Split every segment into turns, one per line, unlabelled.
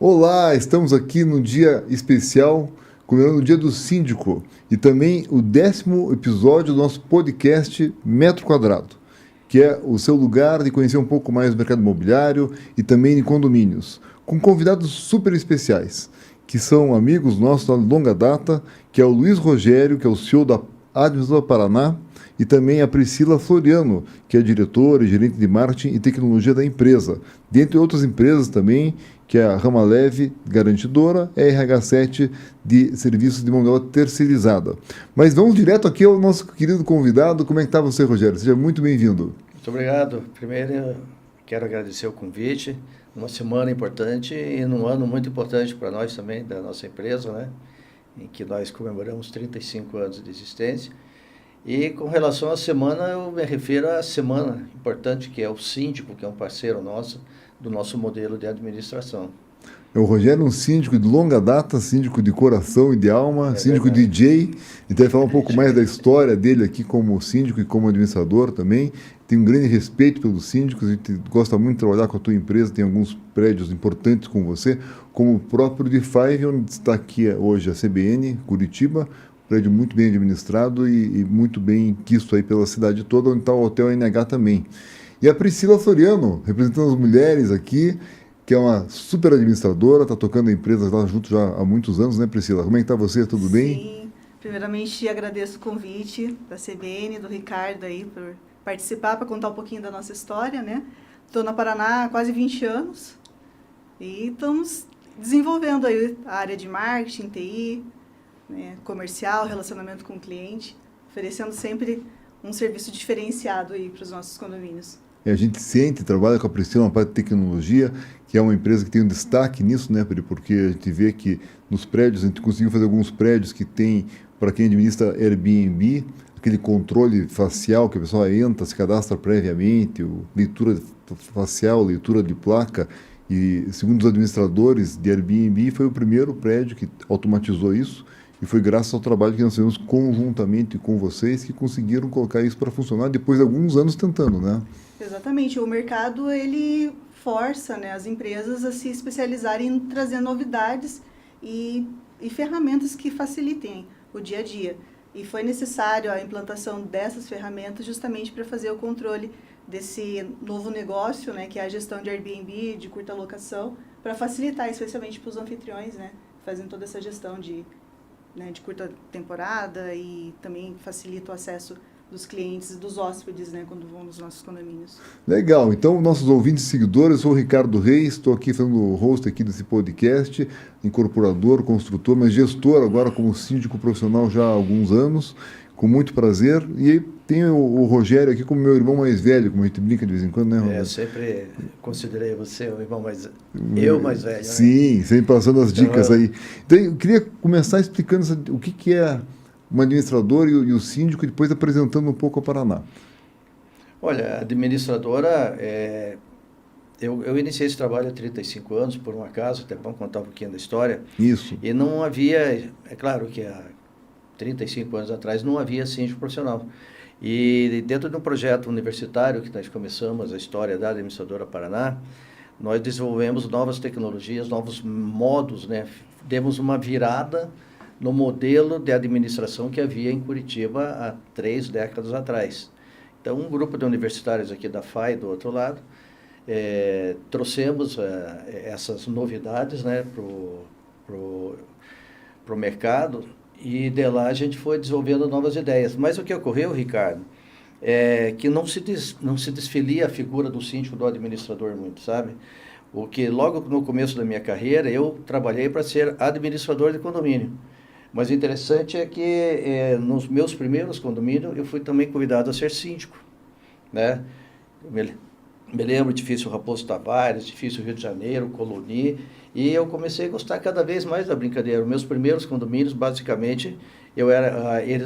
Olá, estamos aqui no dia especial, comemorando o Dia do Síndico e também o 10º episódio do nosso podcast Metro Quadrado, que é o seu lugar de conhecer um pouco mais do mercado imobiliário e também de condomínios, com convidados super especiais, que são amigos nossos de longa data, que é o Luiz Rogério, que é o CEO da Administradora Paraná, e também a Priscila Floriano, que é diretora e gerente de marketing e tecnologia da empresa, dentre outras empresas também, que é a Rama Leve Garantidora, a RH7 de serviços de mão de obra terceirizada. Mas vamos direto aqui ao nosso querido convidado. Como é que está você, Rogério? Seja muito bem-vindo.
Muito obrigado. Primeiro, eu quero agradecer o convite. Uma semana importante e num ano muito importante para nós também, da nossa empresa, né? Em que nós comemoramos 35 anos de existência. E com relação à semana, eu me refiro à semana importante, que é o síndico, que é um parceiro nosso, do nosso modelo de administração.
O Rogério é um síndico de longa data, síndico de coração e de alma, síndico
Verdade.
DJ. Então, vai falar um pouco mais da história dele aqui como síndico e como administrador também. Tem um grande respeito pelos síndicos, a gente gosta muito de trabalhar com a tua empresa, tem alguns prédios importantes com você, como o próprio de Five, onde está aqui hoje a CBN, Curitiba, prédio muito bem administrado e muito bem quisto aí pela cidade toda, onde está o Hotel NH também. E a Priscila Floriano, representando as mulheres aqui, que é uma super administradora, está tocando a empresa lá junto já há muitos anos, né, Priscila? Como é que está você? Tudo bem?
Sim, primeiramente agradeço o convite da CBN, do Ricardo aí, por participar, para contar um pouquinho da nossa história, né? Estou na Paraná há quase 20 anos e estamos desenvolvendo aí a área de marketing, TI, né, comercial, relacionamento com o cliente, oferecendo sempre um serviço diferenciado aí para os nossos condomínios.
E a gente sente, trabalha com a Priscila na parte de tecnologia, que é uma empresa que tem um destaque nisso, né, Pri? Porque a gente vê que nos prédios, a gente conseguiu fazer alguns prédios que tem, para quem administra Airbnb, aquele controle facial que a pessoa entra, se cadastra previamente, leitura facial, leitura de placa, e segundo os administradores de Airbnb, foi o primeiro prédio que automatizou isso, e foi graças ao trabalho que nós fizemos conjuntamente com vocês que conseguiram colocar isso para funcionar depois de alguns anos tentando, né?
Exatamente, o mercado ele força, né, as empresas a se especializarem em trazer novidades e ferramentas que facilitem o dia a dia. E foi necessário a implantação dessas ferramentas justamente para fazer o controle desse novo negócio, né, que é a gestão de Airbnb, de curta locação, para facilitar, especialmente para os anfitriões, né, fazendo toda essa gestão de curta temporada e também facilita o acesso dos clientes e dos hóspedes, né, quando vão nos nossos condomínios.
Legal, então nossos ouvintes e seguidores, eu sou o Ricardo Reis, estou aqui fazendo o host aqui desse podcast, incorporador, construtor, mas gestor agora como síndico profissional já há alguns anos, com muito prazer, e tenho o Rogério aqui como meu irmão mais velho, como a gente brinca de vez em quando, né, Rogério?
Eu sempre considerei você o irmão mais... Eu mais velho.
Sim,
né?
sempre passando as dicas aí. Então, eu queria começar explicando o que é uma administradora e o síndico, e depois apresentando um pouco a Paraná.
Olha, a administradora, eu iniciei esse trabalho há 35 anos, por um acaso, até bom contar um pouquinho da história.
Isso.
E não havia, é claro que há 35 anos atrás não havia síndico profissional. E dentro de um projeto universitário que nós começamos, a história da Administradora Paraná, nós desenvolvemos novas tecnologias, novos modos, né? Demos uma virada no modelo de administração que havia em Curitiba há 3 décadas atrás. Então, um grupo de universitários aqui da FAI, do outro lado, trouxemos essas novidades, né, pro mercado, e de lá a gente foi desenvolvendo novas ideias. Mas o que ocorreu, Ricardo, é que não se desfilia a figura do síndico, do administrador muito, sabe? O que logo no começo da minha carreira eu trabalhei para ser administrador de condomínio. Mas o interessante é que nos meus primeiros condomínios eu fui também convidado a ser síndico, né? Me lembro de Edifício Raposo Tavares, Edifício Rio de Janeiro, Coloni, e eu comecei a gostar cada vez mais da brincadeira. Os meus primeiros condomínios, basicamente,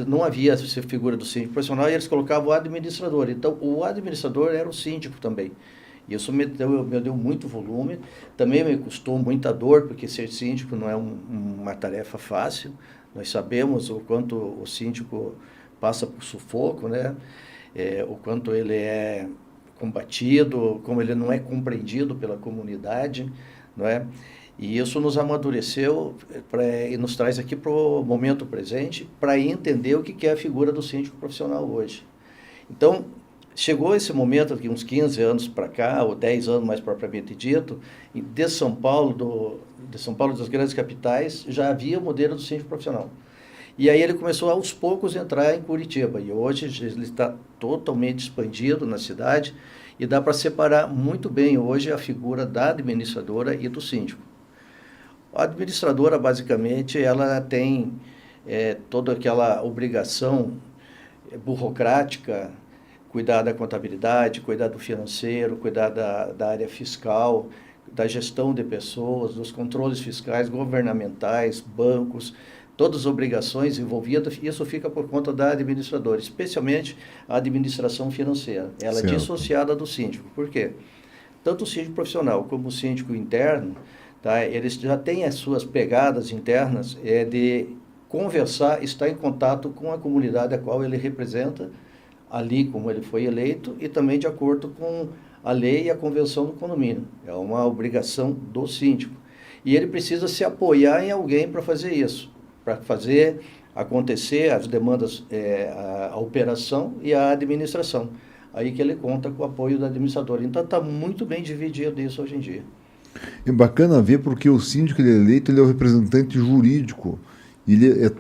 não havia essa figura do síndico profissional e eles colocavam o administrador. Então, o administrador era o síndico também. Isso me deu muito volume, também me custou muita dor, porque ser síndico não é uma tarefa fácil. Nós sabemos o quanto o síndico passa por sufoco, né? O quanto ele é combatido, como ele não é compreendido pela comunidade, não é? E isso nos amadureceu e nos traz aqui para o momento presente para entender o que é a figura do síndico profissional hoje. Então, chegou esse momento, aqui uns 15 anos para cá, ou 10 anos mais propriamente dito, de São Paulo, das grandes capitais, já havia o modelo do síndico profissional. E aí ele começou aos poucos a entrar em Curitiba, e hoje ele está totalmente expandido na cidade, e dá para separar muito bem hoje a figura da administradora e do síndico. A administradora, basicamente, ela tem toda aquela obrigação burocrática, cuidar da contabilidade, cuidar do financeiro, cuidar da área fiscal, da gestão de pessoas, dos controles fiscais, governamentais, bancos, todas as obrigações envolvidas, isso fica por conta da administradora, especialmente a administração financeira. Ela é dissociada do síndico. Por quê? Tanto o síndico profissional como o síndico interno, tá, eles já têm as suas pegadas internas de conversar, estar em contato com a comunidade a qual ele representa, ali como ele foi eleito, e também de acordo com a lei e a convenção do condomínio. É uma obrigação do síndico. E ele precisa se apoiar em alguém para fazer isso, para fazer acontecer as demandas, a operação e a administração. Aí que ele conta com o apoio da administradora. Então está muito bem dividido isso hoje em dia.
É bacana ver porque o síndico ele é eleito, ele é o representante jurídico. Ele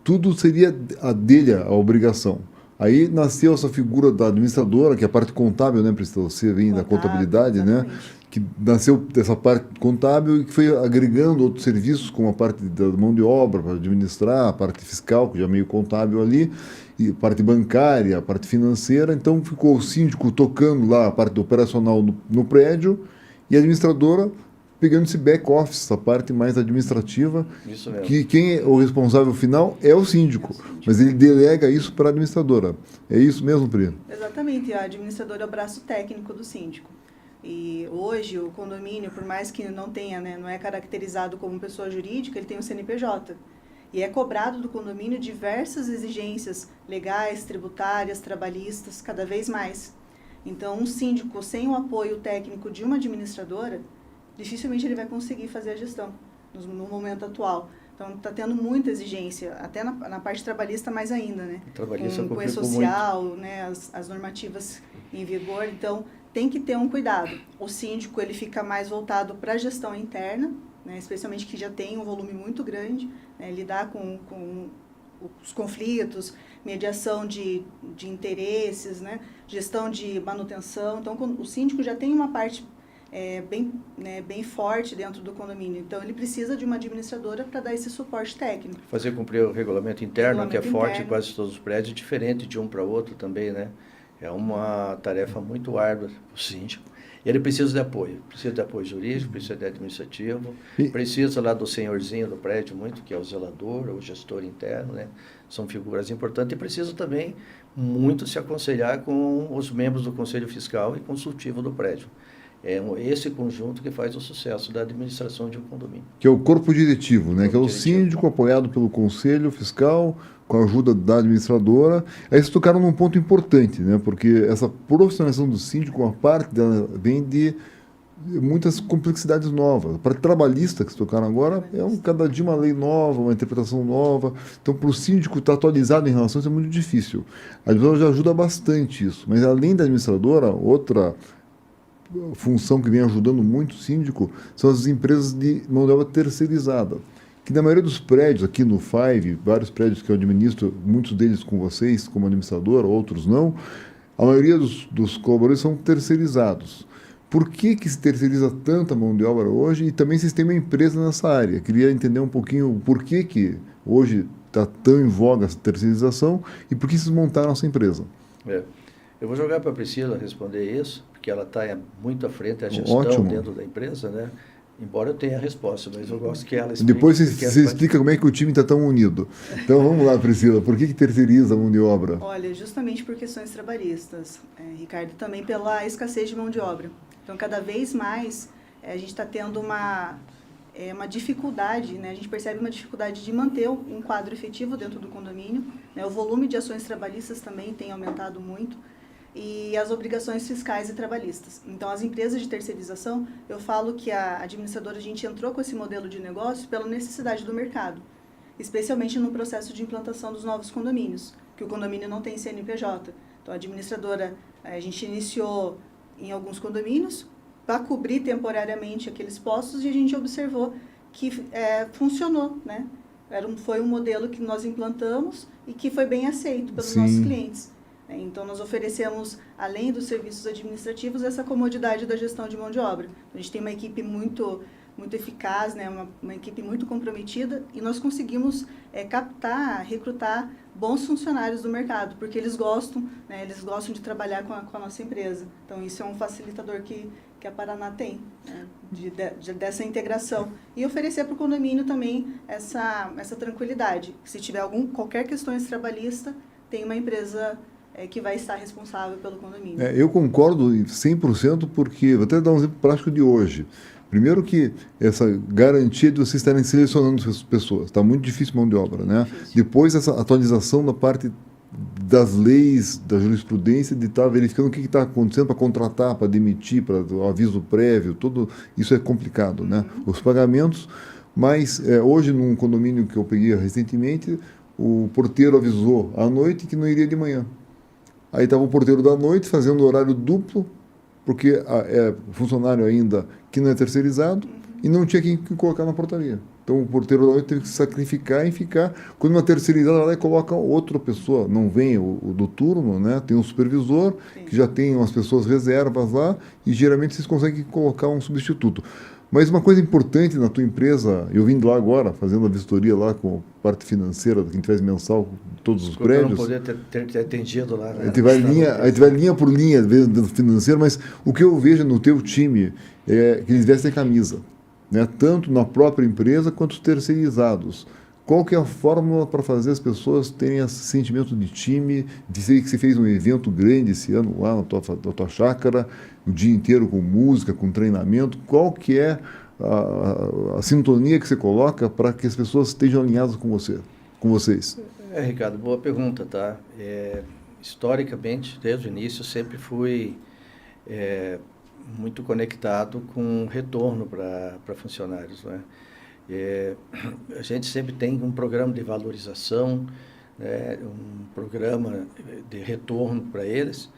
tudo seria a dele, a obrigação. Aí nasceu essa figura da administradora, que é a parte contábil, né, Priscila? Você vem da contabilidade,
exatamente,
né? Que nasceu dessa parte contábil e que foi agregando outros serviços, como a parte da mão de obra para administrar, a parte fiscal, que já é meio contábil ali, e a parte bancária, a parte financeira. Então ficou o síndico tocando lá a parte operacional no prédio e a administradora pegando esse back-office, essa parte mais administrativa,
Isso mesmo.
que quem é o responsável final é o síndico, mas ele delega isso para a administradora. É isso mesmo, Pri?
Exatamente, a administradora é o braço técnico do síndico. E hoje o condomínio, por mais que não tenha, né, não é caracterizado como pessoa jurídica, ele tem o CNPJ. E é cobrado do condomínio diversas exigências legais, tributárias, trabalhistas, cada vez mais. Então, um síndico sem o apoio técnico de uma administradora, dificilmente ele vai conseguir fazer a gestão no momento atual. Então, está tendo muita exigência, até na parte trabalhista mais ainda, né?
Trabalhista
com E-Social, né? As normativas em vigor. Então, tem que ter um cuidado. O síndico, ele fica mais voltado para a gestão interna, né? Especialmente que já tem um volume muito grande, né? Lidar com os conflitos, mediação de interesses, né? Gestão de manutenção. Então, o síndico já tem uma parte bem forte dentro do condomínio. Então, ele precisa de uma administradora para dar esse suporte técnico.
Fazer cumprir o regulamento interno, que é forte em quase todos os prédios, diferente de um para outro também, né? É uma tarefa muito árdua para o síndico. E ele precisa de apoio jurídico, precisa de administrativo, precisa lá do senhorzinho do prédio muito, que é o zelador, o gestor interno, né? São figuras importantes, e precisa também muito se aconselhar com os membros do Conselho Fiscal e Consultivo do prédio. É esse conjunto que faz o sucesso da administração de um condomínio.
Que é o corpo diretivo, né? Que é o síndico apoiado pelo Conselho Fiscal, com a ajuda da administradora. Aí vocês tocaram num ponto importante, né? Porque essa profissionalização do síndico, uma parte dela vem de muitas complexidades novas. A parte trabalhista que vocês tocaram agora cada dia uma lei nova, uma interpretação nova. Então, para o síndico estar atualizado em relação a isso é muito difícil. A administradora já ajuda bastante isso. Mas, além da administradora, outra função que vem ajudando muito o síndico são as empresas de mão de obra terceirizada, que na maioria dos prédios, aqui no Five, vários prédios que eu administro, muitos deles com vocês como administrador, outros não, a maioria dos colaboradores são terceirizados. Por que se terceiriza tanta mão de obra hoje? E também vocês têm uma empresa nessa área. Queria entender um pouquinho por que hoje está tão em voga essa terceirização e por que vocês montaram essa empresa.
Eu vou jogar para a Priscila responder isso, porque ela está muito à frente da gestão dentro da empresa, né? Embora eu tenha a resposta, mas eu gosto que ela explique.
Depois você explica como é que o time está tão unido. Então vamos lá, Priscila, por que terceiriza a mão de obra?
Olha, justamente por questões trabalhistas, Ricardo, também pela escassez de mão de obra. Então, cada vez mais a gente está tendo uma dificuldade, né? A gente percebe uma dificuldade de manter um quadro efetivo dentro do condomínio, né? O volume de ações trabalhistas também tem aumentado muito. e as obrigações fiscais e trabalhistas. Então, as empresas de terceirização, eu falo que a administradora, a gente entrou com esse modelo de negócio pela necessidade do mercado, especialmente no processo de implantação dos novos condomínios, que o condomínio não tem CNPJ. Então, a administradora, a gente iniciou em alguns condomínios para cobrir temporariamente aqueles postos e a gente observou que funcionou, né? Foi um modelo que nós implantamos e que foi bem aceito pelos nossos clientes. Então, nós oferecemos, além dos serviços administrativos, essa comodidade da gestão de mão de obra. A gente tem uma equipe muito eficaz, né? Uma equipe muito comprometida, e nós conseguimos captar, recrutar bons funcionários do mercado, porque eles gostam, né? Eles gostam de trabalhar com a nossa empresa. Então, isso é um facilitador que a Paraná tem, né? Dessa integração. E oferecer para o condomínio também essa tranquilidade. Se tiver qualquer questão trabalhista, tem uma empresa que vai estar responsável pelo condomínio.
Eu concordo 100%, porque vou até dar um exemplo prático de hoje. Primeiro que essa garantia de vocês estarem selecionando as pessoas, está muito difícil mão de obra, né? Difícil. Depois essa atualização da parte das leis, da jurisprudência, de estar verificando o que está acontecendo para contratar, para demitir, para o aviso prévio, tudo isso é complicado, né? Os pagamentos, mas hoje num condomínio que eu peguei recentemente, o porteiro avisou à noite que não iria de manhã. Aí estava o porteiro da noite fazendo horário duplo, porque é funcionário ainda que não é terceirizado e não tinha quem colocar na portaria. Então o porteiro da noite teve que se sacrificar e ficar. Quando uma terceirizada lá, coloca outra pessoa, não vem o do turno, né? Tem um supervisor, que já tem umas pessoas reservas lá, e geralmente vocês conseguem colocar um substituto. Mas uma coisa importante na tua empresa, eu vim lá agora, fazendo a vistoria lá com a parte financeira, que a gente faz mensal, todos os prédios.
Não poder ter atendido lá. Né?
A gente vai linha por linha do financeiro, mas o que eu vejo no teu time é que eles vestem camisa, né? Tanto na própria empresa quanto os terceirizados. Qual que é a fórmula para fazer as pessoas terem esse sentimento de time, de ser que você fez um evento grande esse ano lá na tua chácara, o dia inteiro com música, com treinamento? Qual que é a sintonia que você coloca para que as pessoas estejam alinhadas com vocês?
Ricardo, boa pergunta, tá? Historicamente, desde o início, eu sempre fui muito conectado com retorno para funcionários, né? A gente sempre tem um programa de valorização, né, um programa de retorno para eles,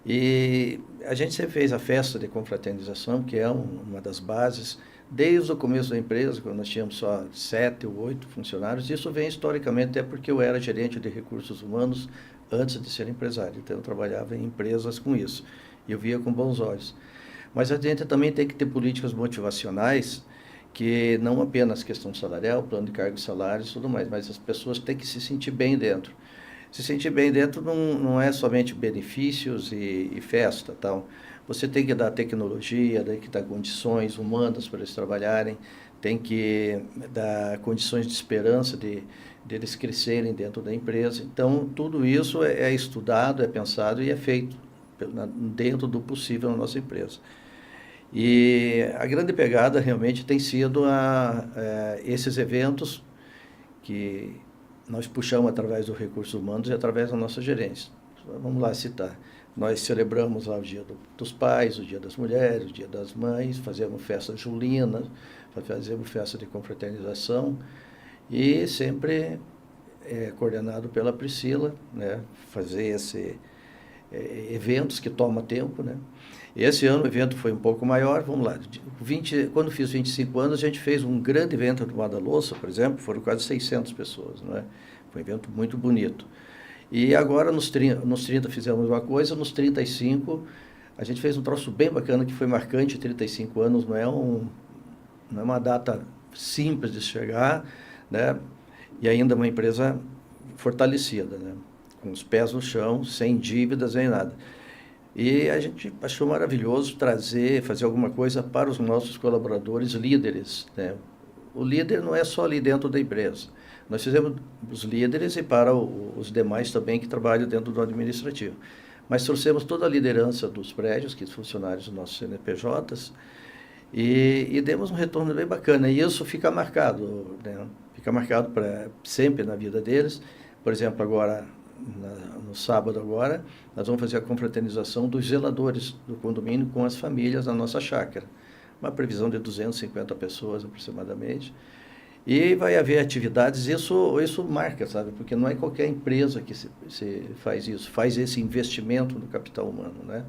e a gente sempre fez a festa de confraternização, que é uma das bases, desde o começo da empresa, quando nós tínhamos só 7 ou 8 funcionários. Isso vem historicamente, até porque eu era gerente de recursos humanos antes de ser empresário, então eu trabalhava em empresas com isso, e eu via com bons olhos. Mas a gente também tem que ter políticas motivacionais, que não apenas questão salarial, plano de cargos e salários e tudo mais, mas as pessoas têm que se sentir bem dentro. Se sentir bem dentro não é somente benefícios e festa, tal. Você tem que dar tecnologia, tem que dar condições humanas para eles trabalharem, tem que dar condições de esperança de eles crescerem dentro da empresa. Então, tudo isso é estudado, é pensado e é feito dentro do possível na nossa empresa. E a grande pegada realmente tem sido esses eventos que nós puxamos através dos recursos humanos e através da nossa gerência. Vamos lá citar. Nós celebramos lá o Dia dos Pais, o Dia das Mulheres, o Dia das Mães, fazemos festa julina, fazemos festa de confraternização, e sempre coordenado pela Priscila, né, fazer eventos que tomam tempo, né? Esse ano o evento foi um pouco maior, vamos lá, quando fiz 25 anos, a gente fez um grande evento do Guadalhoça, por exemplo, foram quase 600 pessoas, não é? Foi um evento muito bonito. E agora, nos 30 fizemos uma coisa, nos 35, a gente fez um troço bem bacana, que foi marcante. 35 anos não é uma data simples de chegar, né? E ainda uma empresa fortalecida, né? Com os pés no chão, sem dívidas, nem nada. E a gente achou maravilhoso fazer alguma coisa para os nossos colaboradores líderes, né? O líder não é só ali dentro da empresa. Nós fizemos os líderes e para os demais também que trabalham dentro do administrativo. Mas trouxemos toda a liderança dos prédios, que são funcionários dos nossos CNPJs, e demos um retorno bem bacana. E isso fica marcado, né? Fica marcado sempre na vida deles. Por exemplo, agora, no sábado agora, nós vamos fazer a confraternização dos zeladores do condomínio com as famílias na nossa chácara. Uma previsão de 250 pessoas aproximadamente. E vai haver atividades, isso marca, sabe? Porque não é qualquer empresa que se faz isso, faz esse investimento no capital humano, né?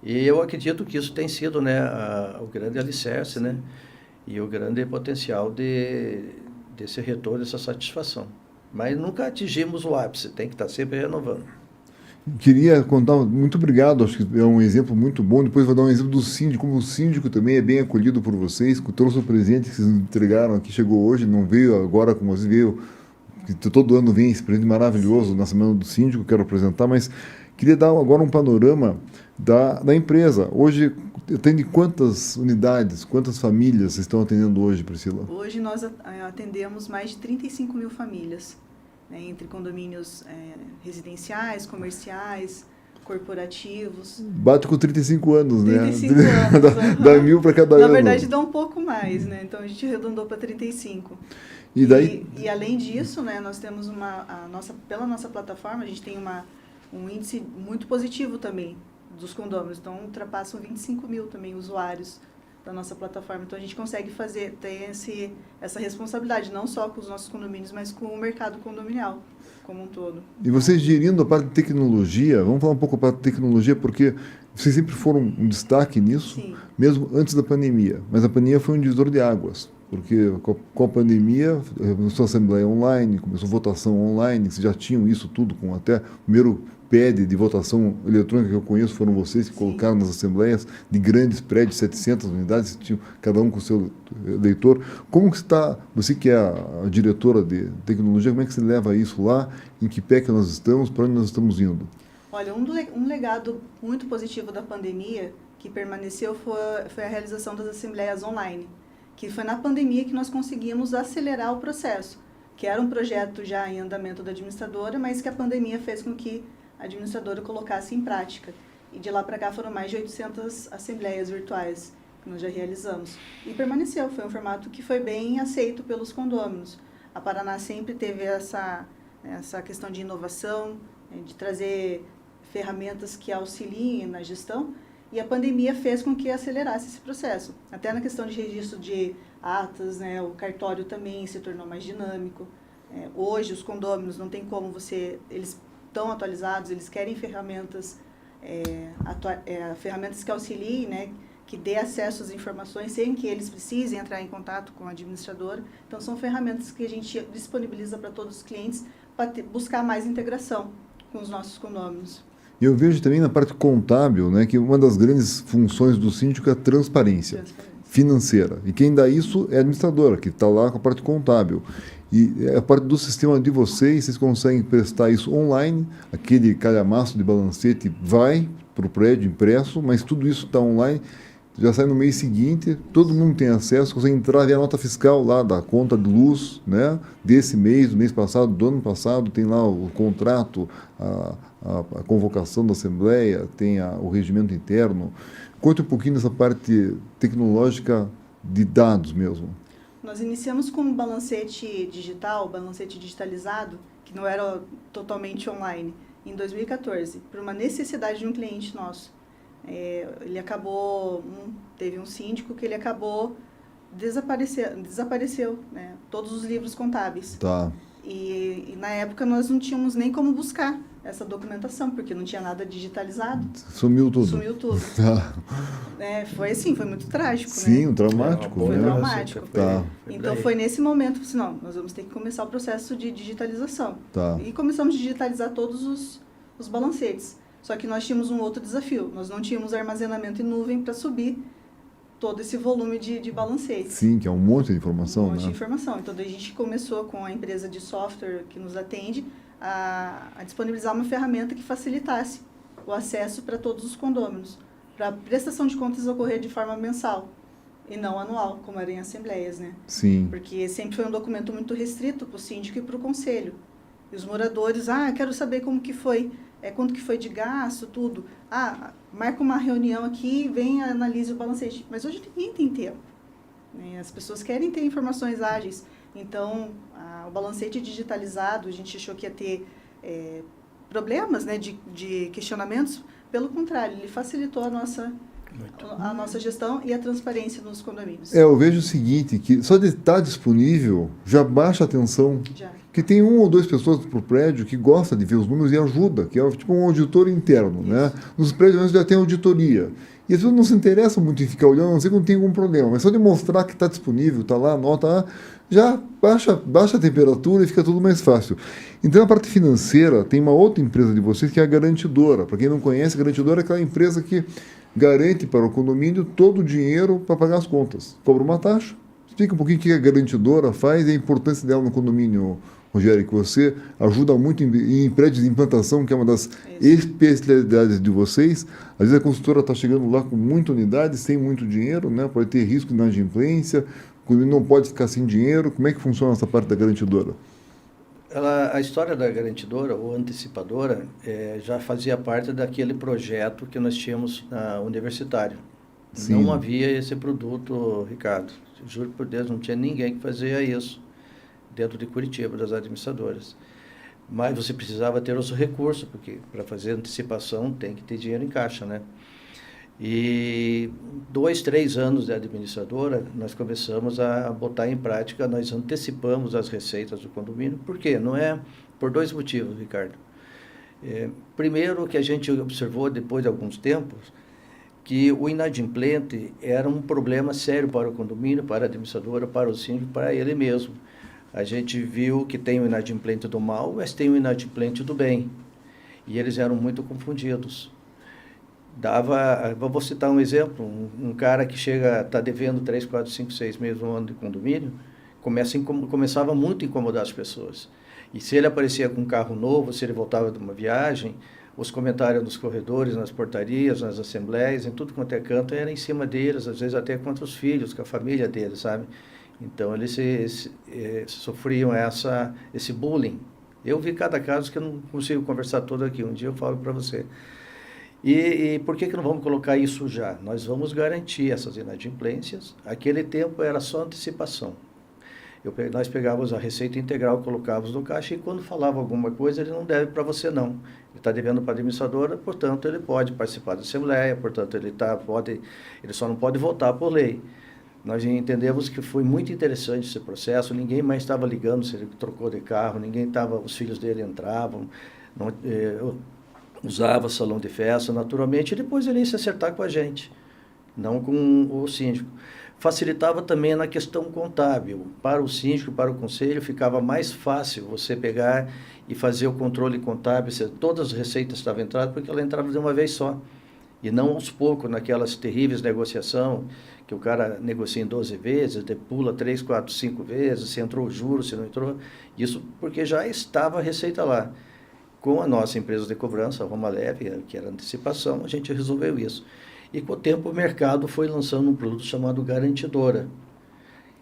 E eu acredito que isso tem sido, né, o grande alicerce, né? E o grande potencial desse retorno, dessa satisfação. Mas nunca atingimos o ápice, tem que estar sempre renovando.
Queria contar, muito obrigado, acho que é um exemplo muito bom. Depois vou dar um exemplo do síndico, como o síndico também é bem acolhido por vocês, com trouxe o presente que vocês entregaram aqui, chegou hoje, não veio agora como vocês veio, que todo ano vem esse presente maravilhoso na Semana do Síndico, quero apresentar, mas queria dar agora um panorama da empresa. Hoje, atende quantas unidades, quantas famílias vocês estão atendendo hoje, Priscila?
Hoje nós atendemos mais de 35 mil famílias, né, entre condomínios residenciais, comerciais, corporativos.
Bate com 35 anos,
35
né?
anos.
Dá 1.000 para cada ano.
Na verdade, dá um pouco mais, né? Então, a gente arredondou para 35.
E daí...
E além disso, né, nós temos pela nossa plataforma, a gente tem um índice muito positivo também dos condôminos. Então, ultrapassam 25 mil também usuários da nossa plataforma. Então, a gente consegue ter essa responsabilidade, não só com os nossos condomínios, mas com o mercado condominial como um todo.
E vocês gerindo a parte de tecnologia, vamos falar um pouco da parte de tecnologia, porque vocês sempre foram um destaque nisso,
Sim.
mesmo antes da pandemia. Mas a pandemia foi um divisor de águas, porque com a pandemia começou a assembleia online, começou a votação online, vocês já tinham isso tudo, com até o primeiro PED de votação eletrônica que eu conheço, foram vocês que colocaram nas assembleias de grandes prédios, 700 unidades, tinham cada um com o seu eleitor. Como que está, você que é a diretora de tecnologia, como é que você leva isso lá? Em que pé que nós estamos? Para onde nós estamos indo?
Olha, um legado muito positivo da pandemia que permaneceu foi a realização das assembleias online, que foi na pandemia que nós conseguimos acelerar o processo, que era um projeto já em andamento da administradora, mas que a pandemia fez com que a administradora colocasse em prática. E de lá para cá foram mais de 800 assembleias virtuais que nós já realizamos. E permaneceu, foi um formato que foi bem aceito pelos condôminos. A Paraná sempre teve essa questão de inovação, de trazer ferramentas que auxiliem na gestão, e a pandemia fez com que acelerasse esse processo. Até na questão de registro de atas, né, o cartório também se tornou mais dinâmico. Hoje, os condôminos não tem como eles estão atualizados, eles querem ferramentas, ferramentas que auxiliem, né, que dê acesso às informações sem que eles precisem entrar em contato com a administradora. Então, são ferramentas que a gente disponibiliza para todos os clientes para buscar mais integração com os nossos condôminos.
E eu vejo também na parte contábil, né, que uma das grandes funções do síndico é a transparência financeira. E quem dá isso é a administradora, que está lá com a parte contábil. E a parte do sistema de vocês conseguem prestar isso online, aquele calhamaço de balancete vai para o prédio impresso, mas tudo isso está online, já sai no mês seguinte, todo mundo tem acesso, consegue entrar, ver a nota fiscal lá da conta de luz, né, desse mês, do mês passado, do ano passado, tem lá o contrato, a convocação da Assembleia, tem o regimento interno. Conte um pouquinho dessa parte tecnológica de dados mesmo.
Nós iniciamos com um balancete digital, balancete digitalizado, que não era totalmente online, em 2014, por uma necessidade de um cliente nosso. Ele acabou, teve um síndico que ele acabou desapareceu, né, todos os livros contábeis.
Tá.
E na época nós não tínhamos nem como buscar essa documentação, porque não tinha nada digitalizado.
Sumiu tudo.
Sumiu tudo.
Tá.
Foi assim, foi muito trágico,
sim,
né?
traumático.
Foi
né?
traumático.
Tá.
Então foi nesse momento, assim, não, nós vamos ter que começar o processo de digitalização.
Tá.
E começamos a digitalizar todos os balancetes. Só que nós tínhamos um outro desafio, nós não tínhamos armazenamento em nuvem para subir todo esse volume de balancetes.
Sim, que é um monte de informação,
um monte
né?
de informação. Então, a gente começou com a empresa de software que nos atende a disponibilizar uma ferramenta que facilitasse o acesso para todos os condôminos, para a prestação de contas ocorrer de forma mensal e não anual, como era em assembleias, né?
Sim.
Porque sempre foi um documento muito restrito para o síndico e para o conselho. E os moradores, quero saber como que foi, quanto que foi de gasto, tudo. Marca uma reunião aqui, vem, analise o balancete. Mas hoje ninguém tem tempo, né? As pessoas querem ter informações ágeis. Então, o balancete digitalizado, a gente achou que ia ter problemas, né, de questionamentos. Pelo contrário, ele facilitou a nossa gestão e a transparência nos condomínios.
Eu vejo o seguinte, que só de estar disponível já baixa a atenção.
Já.
Que tem 1 ou 2 pessoas por prédio que gosta de ver os números e ajuda, que é tipo um auditor interno, né? Nos prédios já tem auditoria. E as pessoas não se interessam muito em ficar olhando, a não ser quando tem algum problema. Mas só de mostrar que está disponível, está lá, anota lá, já baixa a temperatura e fica tudo mais fácil. Então, na parte financeira, tem uma outra empresa de vocês que é a garantidora. Para quem não conhece, a garantidora é aquela empresa que garante para o condomínio todo o dinheiro para pagar as contas. Cobra uma taxa. Explica um pouquinho o que a garantidora faz e a importância dela no condomínio, Rogério, que você ajuda muito em prédios de implantação, que é uma das especialidades de vocês. Às vezes a consultora está chegando lá com muita unidade, sem muito dinheiro, né? Pode ter risco de inadimplência, não pode ficar sem dinheiro. Como é que funciona essa parte da garantidora?
A história da garantidora ou antecipadora já fazia parte daquele projeto que nós tínhamos universitário.
Sim.
Não havia esse produto, Ricardo. Juro por Deus, não tinha ninguém que fazia isso dentro de Curitiba, das administradoras. Mas você precisava ter os recursos, porque para fazer antecipação tem que ter dinheiro em caixa, né? E 2, 3 anos de administradora, nós começamos a botar em prática, nós antecipamos as receitas do condomínio. Por quê? Não é por 2 motivos, Ricardo. Primeiro, que a gente observou depois de alguns tempos, que o inadimplente era um problema sério para o condomínio, para a administradora, para o síndico, para ele mesmo. A gente viu que tem o inadimplente do mal, mas tem o inadimplente do bem. E eles eram muito confundidos. Vou citar um exemplo, um cara que está devendo 3, 4, 5, 6 meses no ano de condomínio, começava muito a incomodar as pessoas. E se ele aparecia com um carro novo, se ele voltava de uma viagem, os comentários nos corredores, nas portarias, nas assembleias, em tudo quanto é canto, era em cima deles, às vezes até contra os filhos, com a família deles, sabe? Então, eles sofriam esse bullying. Eu vi cada caso que eu não consigo conversar todo aqui, um dia eu falo para você. E por que não vamos colocar isso já? Nós vamos garantir essas inadimplências. Aquele tempo era só antecipação. Nós pegávamos a receita integral, colocávamos no caixa e quando falava alguma coisa, ele não deve para você não. Ele está devendo para a administradora, portanto, ele pode participar da assembleia, portanto, ele só não pode votar por lei. Nós entendemos que foi muito interessante esse processo, ninguém mais estava ligando se ele trocou de carro, os filhos dele entravam, usava salão de festa naturalmente, e depois ele ia se acertar com a gente, não com o síndico. Facilitava também na questão contábil. Para o síndico, para o conselho, ficava mais fácil você pegar e fazer o controle contábil, se todas as receitas estavam entradas, porque ela entrava de uma vez só. E não aos poucos, naquelas terríveis negociações, que o cara negocia em 12 vezes, pula 3, 4, 5 vezes, se entrou o juro, se não entrou. Isso porque já estava a receita lá. Com a nossa empresa de cobrança, a Roma Leve, que era antecipação, a gente resolveu isso. E com o tempo o mercado foi lançando um produto chamado Garantidora,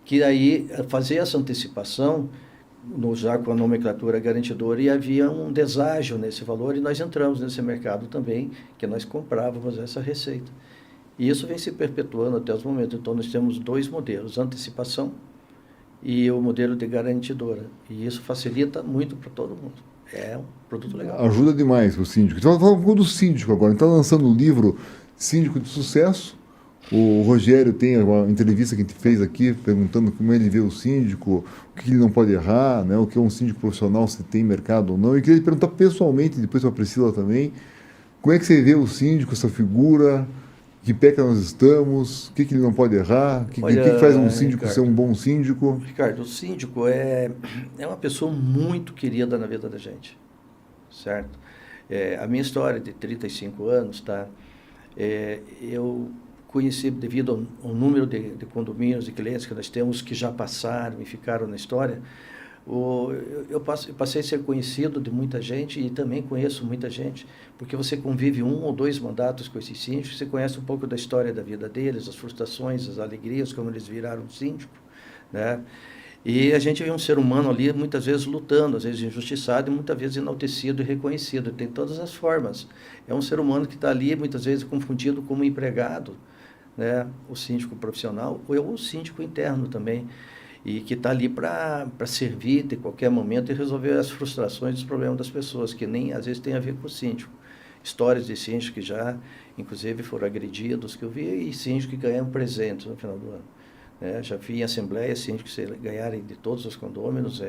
que aí fazia essa antecipação, já com a nomenclatura garantidora, e havia um deságio nesse valor, e nós entramos nesse mercado também, que nós comprávamos essa receita. E isso vem se perpetuando até os momentos. Então, nós temos 2 modelos, antecipação e o modelo de garantidora. E isso facilita muito para todo mundo. É um produto legal.
Ajuda demais o síndico. Então, vamos falar um pouco do síndico agora. Está lançando o livro Síndico de Sucesso. O Rogério tem uma entrevista que a gente fez aqui, perguntando como ele vê o síndico, o que ele não pode errar, né, o que é um síndico profissional, se tem mercado ou não. E queria perguntar pessoalmente, depois para a Priscila também, como é que você vê o síndico, essa figura, que pé que nós estamos, o que ele não pode errar, o que faz um síndico ser um bom síndico?
Ricardo, o síndico é uma pessoa muito querida na vida da gente, certo? A minha história de 35 anos, tá? Eu conheci, devido ao número de condomínios e clientes que nós temos, que já passaram e ficaram na história, eu passei a ser conhecido de muita gente e também conheço muita gente, porque você convive 1 ou 2 mandatos com esses síndicos, você conhece um pouco da história da vida deles, as frustrações, as alegrias, como eles viraram síndico, né? E a gente vê um ser humano ali, muitas vezes lutando, às vezes injustiçado e muitas vezes enaltecido e reconhecido. Tem todas as formas. É um ser humano que está ali, muitas vezes confundido como empregado, né? O síndico profissional ou o síndico interno também. e que está ali para servir de qualquer momento e resolver as frustrações e os problemas das pessoas, que nem às vezes tem a ver com o síndico. Histórias de síndicos que já, inclusive, foram agredidos, que eu vi, e síndicos que ganham presentes no final do ano. Já vi em assembleia síndicos ganharem de todos os condôminos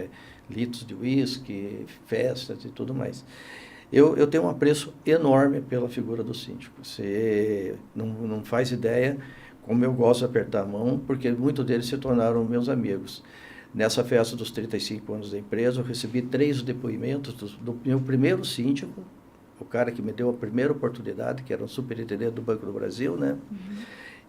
litros de uísque, festas e tudo mais. Eu tenho um apreço enorme pela figura do síndico. Você não faz ideia como eu gosto de apertar a mão, porque muitos deles se tornaram meus amigos. Nessa festa dos 35 anos da empresa, eu recebi 3 depoimentos do meu primeiro síndico, o cara que me deu a primeira oportunidade, que era um superintendente do Banco do Brasil, né? Uhum.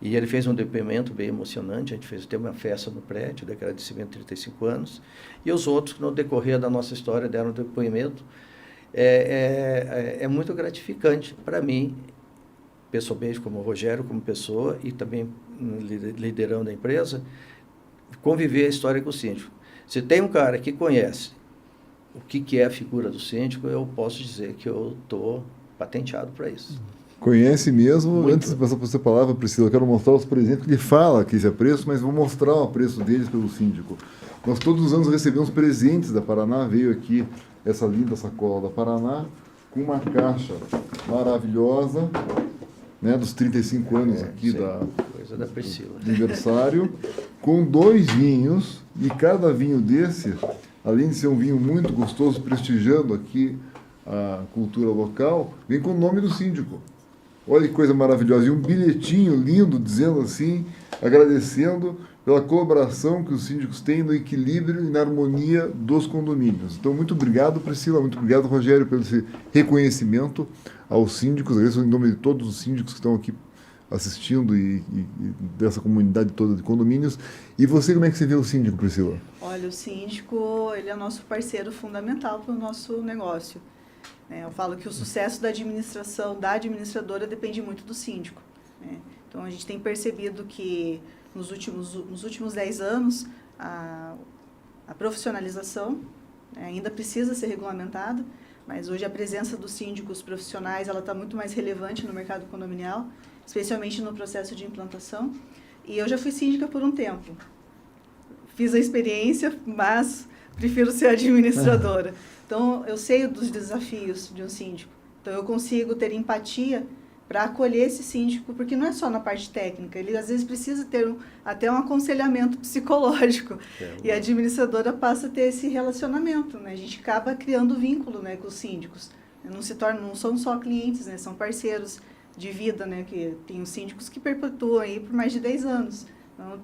E ele fez um depoimento bem emocionante, a gente teve uma festa no prédio, de agradecimento de 35 anos, e os outros que no decorrer da nossa história deram depoimento. É muito gratificante para mim, pessoalmente, como Rogério, como pessoa, e também liderando a empresa, conviver a história com o síndico. Se tem um cara que conhece o que é a figura do síndico, eu posso dizer que eu estou patenteado para isso.
Conhece mesmo.
Muito.
Antes de passar para você a palavra, Priscila, eu quero mostrar os presentes que ele fala que esse apreço, mas vou mostrar o apreço deles pelo síndico. Nós todos os anos recebemos presentes da Paraná, veio aqui essa linda sacola da Paraná, com uma caixa maravilhosa, né, dos 35 anos aqui
coisa da Priscila.
Do aniversário, com 2 vinhos, e cada vinho desse, além de ser um vinho muito gostoso, prestigiando aqui a cultura local, vem com o nome do síndico. Olha que coisa maravilhosa. E um bilhetinho lindo, dizendo assim, agradecendo pela colaboração que os síndicos têm no equilíbrio e na harmonia dos condomínios. Então, muito obrigado, Priscila, muito obrigado, Rogério, pelo esse reconhecimento aos síndicos. Agradeço em nome de todos os síndicos que estão aqui assistindo e dessa comunidade toda de condomínios. E você, como é que você vê o síndico, Priscila?
Olha, o síndico, ele é nosso parceiro fundamental para o nosso negócio. Eu falo que o sucesso da administração, da administradora, depende muito do síndico. Então, a gente tem percebido que nos últimos 10 anos, a profissionalização ainda precisa ser regulamentada, mas hoje a presença dos síndicos profissionais está muito mais relevante no mercado condominial, especialmente no processo de implantação. E eu já fui síndica por um tempo. Fiz a experiência, mas prefiro ser administradora. Então, eu sei dos desafios de um síndico. Então, eu consigo ter empatia para acolher esse síndico, porque não é só na parte técnica, ele às vezes precisa ter até um aconselhamento psicológico. E a administradora passa a ter esse relacionamento, né? A gente acaba criando vínculo, né, com os síndicos. Não são só clientes, né? São parceiros de vida, né? Que tem os síndicos que perpetuam aí por mais de 10 anos.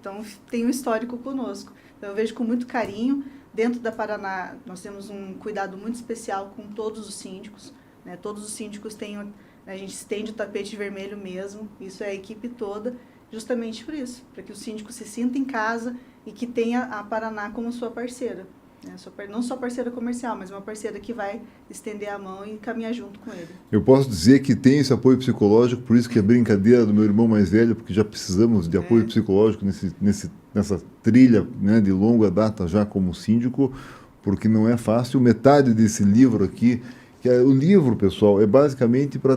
Então, tem um histórico conosco. Então, eu vejo com muito carinho. Dentro da Paraná, nós temos um cuidado muito especial com todos os síndicos, né? Todos os síndicos têm, a gente estende o tapete vermelho mesmo, isso é a equipe toda, justamente por isso, para que o síndico se sinta em casa e que tenha a Paraná como sua parceira. Não só parceira comercial, mas uma parceira que vai estender a mão e caminhar junto com ele.
Eu posso dizer que tem esse apoio psicológico, por isso que é brincadeira do meu irmão mais velho, porque já precisamos de apoio psicológico nessa trilha, né, de longa data já como síndico, porque não é fácil. Metade desse livro aqui, que o livro, pessoal, é basicamente para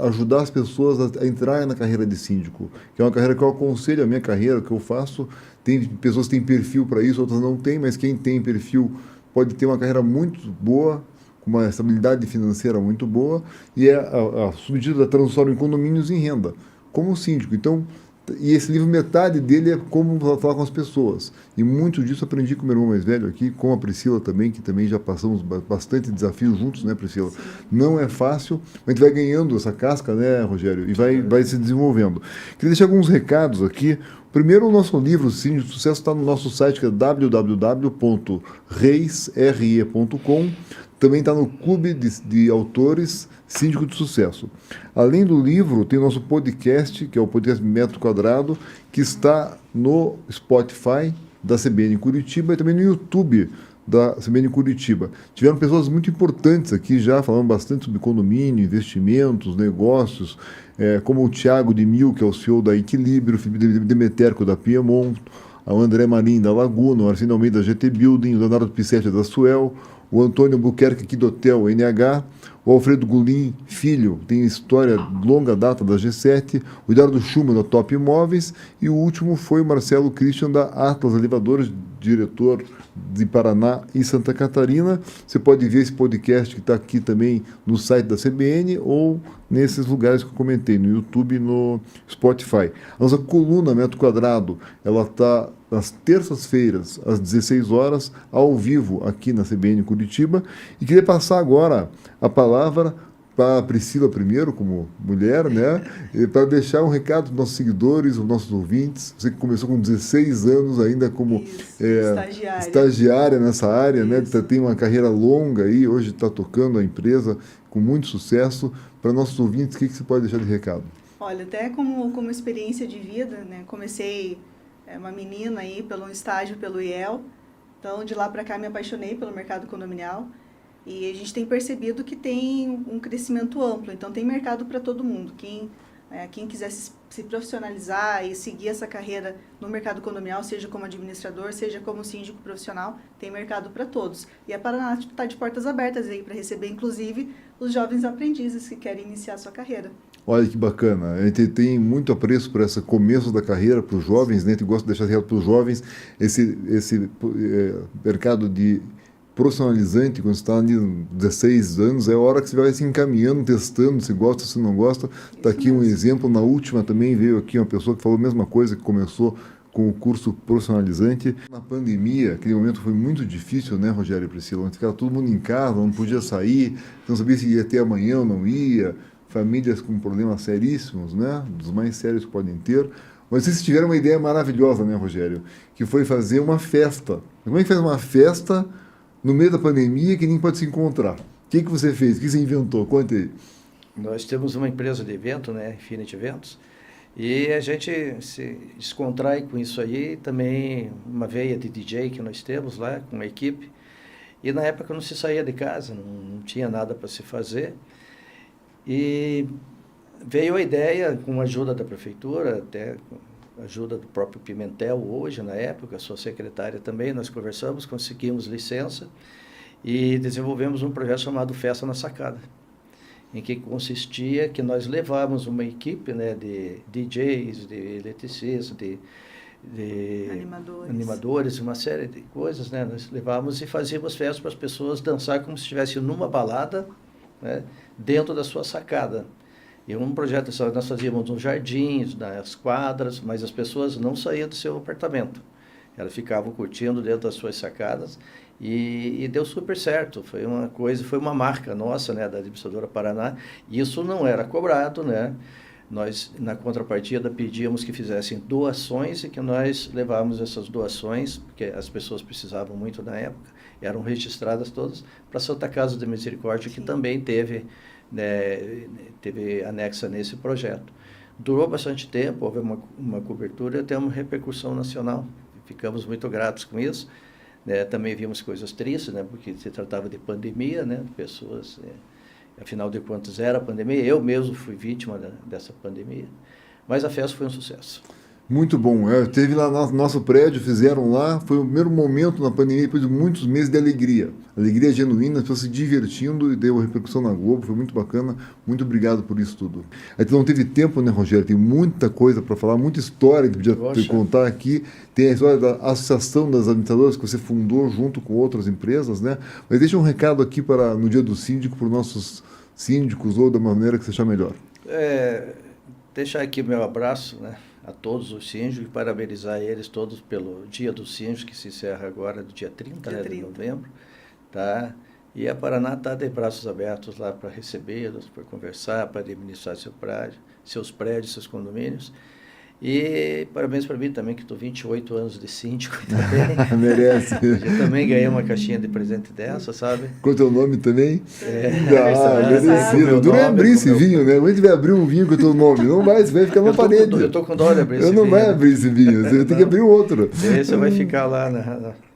ajudar as pessoas a entrar na carreira de síndico, que é uma carreira que eu aconselho, a minha carreira, que eu faço. Tem pessoas que têm perfil para isso, outras não têm, mas quem tem perfil pode ter uma carreira muito boa, com uma estabilidade financeira muito boa, e a subtítulo transforma em condomínios em renda, como síndico. Então, e esse livro, metade dele é como falar com as pessoas. E muito disso aprendi com o meu irmão mais velho aqui, com a Priscila também, que também já passamos bastante desafios juntos, né, Priscila? Sim. Não é fácil, mas a gente vai ganhando essa casca, né, Rogério? E vai se desenvolvendo. Queria deixar alguns recados aqui. Primeiro, o nosso livro, Síndico de Sucesso, está no nosso site, que é www.reisre.com. Também está no Clube de Autores Síndico de Sucesso. Além do livro, tem o nosso podcast, que é o podcast Metro Quadrado, que está no Spotify da CBN Curitiba e também no YouTube da CBN Curitiba. Tiveram pessoas muito importantes aqui já, falando bastante sobre condomínio, investimentos, negócios, como o Thiago de Mil, que é o CEO da Equilíbrio, o Felipe Demeterco da Piemont, o André Marim da Laguna, o Arsênio Almeida da GT Building, o Leonardo Pissetti da Suel, o Antônio Buquerque aqui do Hotel NH, o Alfredo Gulim Filho, tem história longa data da G7, o Eduardo Schumann da Top Imóveis, e o último foi o Marcelo Christian da Atlas Elevadores, diretor de Paraná e Santa Catarina. Você pode ver esse podcast que está aqui também no site da CBN ou nesses lugares que eu comentei, no YouTube e no Spotify. A nossa coluna Metro Quadrado, ela está nas terças-feiras, às 16 horas, ao vivo aqui na CBN Curitiba. E queria passar agora a palavra para a Priscila primeiro, como mulher, né? Para deixar um recado para os nossos seguidores, os nossos ouvintes. Você que começou com 16 anos ainda como estagiária nessa área, né? Tem uma carreira longa aí, hoje está tocando a empresa com muito sucesso. Para nossos ouvintes, o que você pode deixar de recado?
Olha, até como experiência de vida, né? Comecei uma menina aí pelo estágio pelo IEL, então de lá para cá me apaixonei pelo mercado condominial. E a gente tem percebido que tem um crescimento amplo, então tem mercado para todo mundo. Quem quiser se profissionalizar e seguir essa carreira no mercado condominial, seja como administrador, seja como síndico profissional, tem mercado para todos. E a Paraná está de portas abertas aí para receber, inclusive, os jovens aprendizes que querem iniciar a sua carreira.
Olha que bacana, a gente tem muito apreço por esse começo da carreira para os jovens, né? A gente gosta de deixar recado para os jovens, esse mercado de profissionalizante, quando você está ali 16 anos, é a hora que você vai se encaminhando, testando, se gosta, se não gosta. Está aqui um exemplo, na última também veio aqui uma pessoa que falou a mesma coisa, que começou com o curso profissionalizante. Na pandemia, aquele momento foi muito difícil, né, Rogério e Priscila? Onde ficava todo mundo em casa, não podia sair, não sabia se ia ter amanhã ou não ia, famílias com problemas seríssimos, né, dos mais sérios que podem ter. Mas vocês tiveram uma ideia maravilhosa, né, Rogério? Que foi fazer uma festa. Como é que faz uma festa no meio da pandemia que nem pode se encontrar? O que você fez? O que você inventou? Conte aí.
Nós temos uma empresa de evento, né, Infinity Eventos, e a gente se descontrai com isso aí, também uma veia de DJ que nós temos lá, com a equipe, e na época não se saía de casa, não tinha nada para se fazer, e veio a ideia, com a ajuda da prefeitura, até com a ajuda do próprio Pimentel hoje, na época, sua secretária também, nós conversamos, conseguimos licença e desenvolvemos um projeto chamado Festa na Sacada, em que consistia que nós levávamos uma equipe, né, de DJs, de eletricistas, de animadores, uma série de coisas, né, nós levávamos e fazíamos festas para as pessoas dançar como se estivessem numa balada, né, dentro da sua sacada. E um projeto nós fazíamos nos jardins, nas quadras, mas as pessoas não saíam do seu apartamento. Elas ficavam curtindo dentro das suas sacadas e deu super certo. Foi uma coisa, foi uma marca nossa, né, da Administradora Paraná. E isso não era cobrado, né? Nós, na contrapartida, pedíamos que fizessem doações e que nós levávamos essas doações, porque as pessoas precisavam muito na época, eram registradas todas, para a Santa Casa da Misericórdia, que também teve anexa nesse projeto. Durou bastante tempo, houve uma cobertura e até uma repercussão nacional. Ficamos muito gratos com isso. Também vimos coisas tristes, né, porque se tratava de pandemia, né, pessoas, afinal de contas era pandemia, eu mesmo fui vítima dessa pandemia, mas a festa foi um sucesso.
Muito bom. Teve lá no nosso prédio, fizeram lá, foi o primeiro momento na pandemia, depois de muitos meses de alegria. Alegria genuína, as pessoas se divertindo e deu repercussão na Globo, foi muito bacana. Muito obrigado por isso tudo. A gente não teve tempo, né, Rogério? Tem muita coisa para falar, muita história que podia contar aqui. Tem a história da Associação das Administradoras que você fundou junto com outras empresas, né? Mas deixa um recado aqui para no Dia do Síndico, para os nossos síndicos ou da maneira que você achar melhor.
Deixar aqui meu abraço, né, a todos os síndicos e parabenizar eles todos pelo Dia do Síndico, que se encerra agora no dia 30, dia 30. De novembro. Tá? E a Paraná está de braços abertos lá para recebê-los, para conversar, para administrar seus prédios, seus condomínios. E parabéns para mim também, que estou 28 anos de síndico também.
Merece.
Eu também ganhei uma caixinha de presente dessa, sabe?
Qual é o teu nome também?
Merecido.
Tu não vai abrir esse vinho, né? Quando a gente vai abrir um vinho com o teu nome, não vai, você vai ficar na parede.
Eu estou com dó de abrir esse vinho.
Eu não vai abrir esse vinho, você tem que abrir outro.
Esse vai ficar lá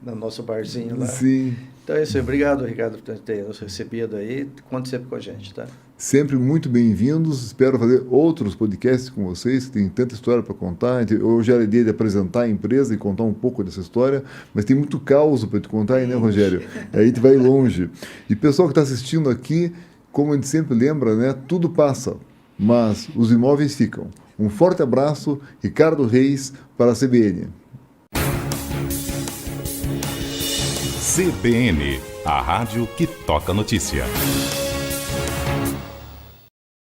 no nosso barzinho lá.
Sim.
Então é isso aí. Obrigado, Ricardo, por ter nos recebido aí. Conte sempre com a gente, tá?
Sempre muito bem-vindos. Espero fazer outros podcasts com vocês, que tem tanta história para contar. Hoje era a ideia de apresentar a empresa e contar um pouco dessa história, mas tem muito caos para te contar aí, né, Rogério? Aí a gente vai longe. E pessoal que está assistindo aqui, como a gente sempre lembra, né, tudo passa, mas os imóveis ficam. Um forte abraço, Ricardo Reis, para a CBN.
CBN, a rádio que toca notícia.